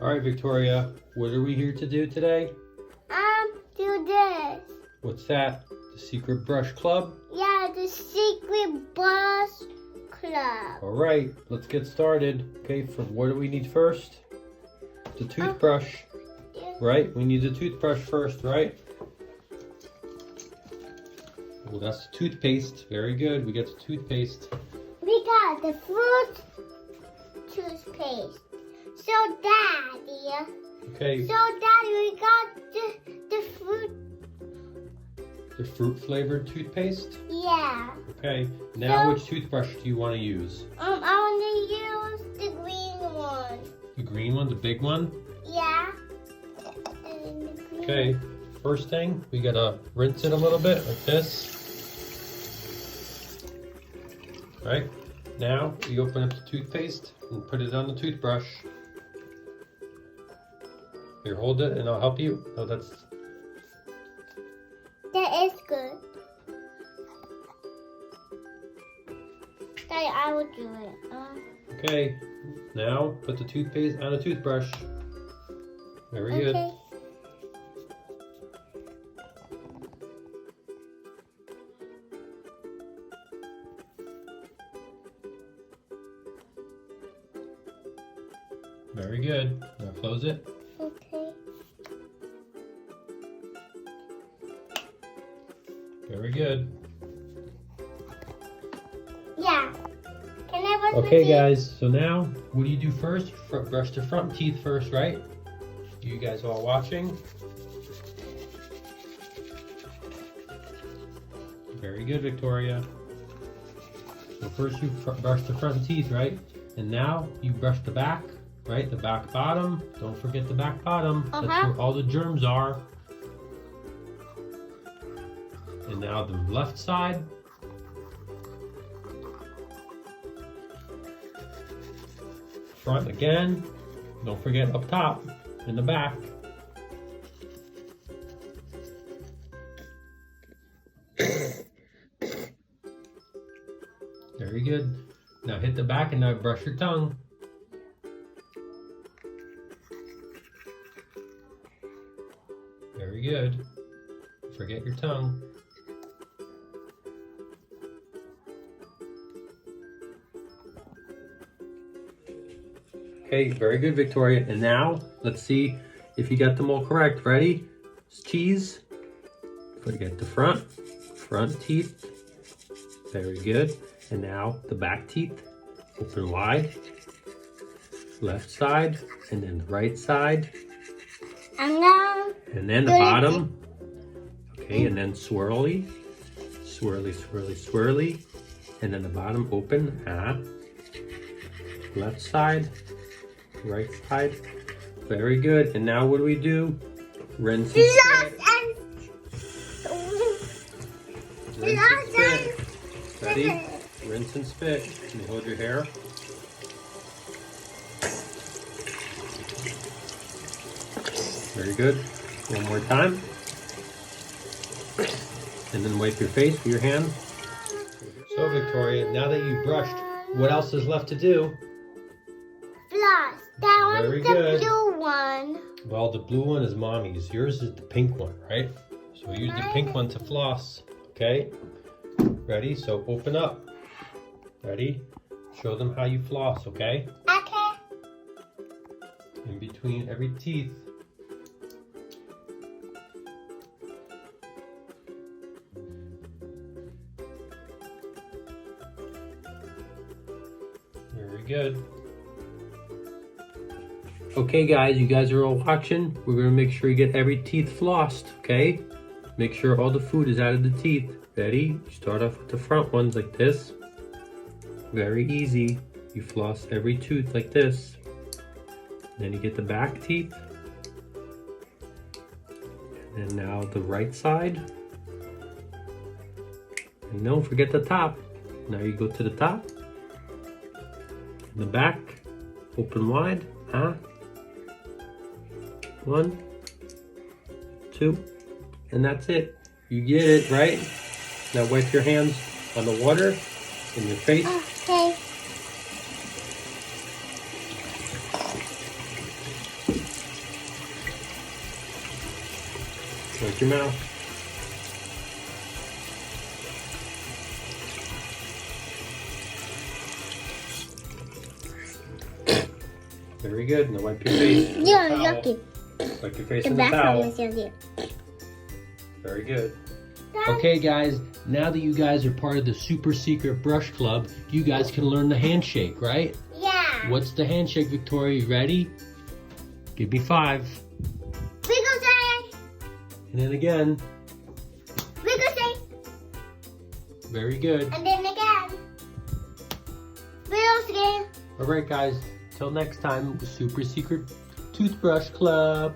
All right, Victoria, what are we here to do today? Do this. What's that? The Secret Brush Club? Yeah, the Secret Brush Club. All right, let's get started. Okay, what do we need first? The toothbrush, right? We need the toothbrush first, right? Well, that's the toothpaste. Very good. We get the toothpaste. We got the fruit toothpaste. So, Daddy. Okay. So, Daddy, we got the fruit. The fruit flavored toothpaste? Yeah. Okay. Now, So- which toothbrush do you want to use? I want to use the green one. The green one, the big one? Yeah. And the green. Okay. First thing, we gotta rinse it a little bit like this. Right? Now, we open up the toothpaste and put it on the toothbrush. Here, hold it and I'll help you. Oh, that's... That is good. Daddy, I will do it. Okay. Now, put the toothpaste on a toothbrush. Very good. Okay. Very good. Now close it. Okay. Very good. Yeah. Can I brush my Okay, teeth? guys. So now, what do you do first? Brush the front teeth first, right? You guys all watching? Very good, Victoria. So first you brush the front teeth, right? And now you brush the back, right? The back bottom. Don't forget the back bottom. That's where all the germs are. And now the left side. Front again. Don't forget up top and the back. Very good. Now hit the back and now brush your tongue. Very good. Forget your tongue. Okay, very good, Victoria. And now, let's see if you got them all correct. Ready? Cheese. Forget the front teeth. Very good. And now the back teeth. Open wide. Left side, and then the right side. And now, And then the bottom. Okay, and then swirly. Swirly, swirly, swirly. And then the bottom open. Left side. Right side. Very good. And now what do we do? Rinse and spit. Rinse and spit. Ready? Rinse and spit. Can you hold your hair? Very good. One more time. And then wipe your face with your hand. So Victoria, now that you've brushed, what else is left to do? floss. That Very one's the good. blue one. Well, the blue one is mommy's. Yours is the pink one, right? So we use the pink one to floss, okay? Ready? So open up. Ready? Show them how you floss, okay? Okay. In between every teeth. Very good. Okay guys, you guys are all watching. We're gonna make sure you get every teeth flossed, okay? Make sure all the food is out of the teeth. Ready? You start off with the front ones like this. Very easy. You floss every tooth like this. Then you get the back teeth. And then now the right side. And don't forget the top. Now you go to the top. And the back. Open wide. 1, 2, and that's it. You get it, right? Now wipe your hands on the water in your face. Okay. Watch your mouth. Very good. Now wipe your face. with a Yeah, towel. yucky. Wipe your face The with a bathroom towel. is yucky. Very good. Okay guys, now that you guys are part of the super secret brush club, you guys can learn the handshake, right? Yeah. What's the handshake, Victoria? You ready? Give me 5. Ricochet. And then again. Ricochet. Very good. And then again. Ricochet. Alright guys, till next time, the super secret toothbrush club.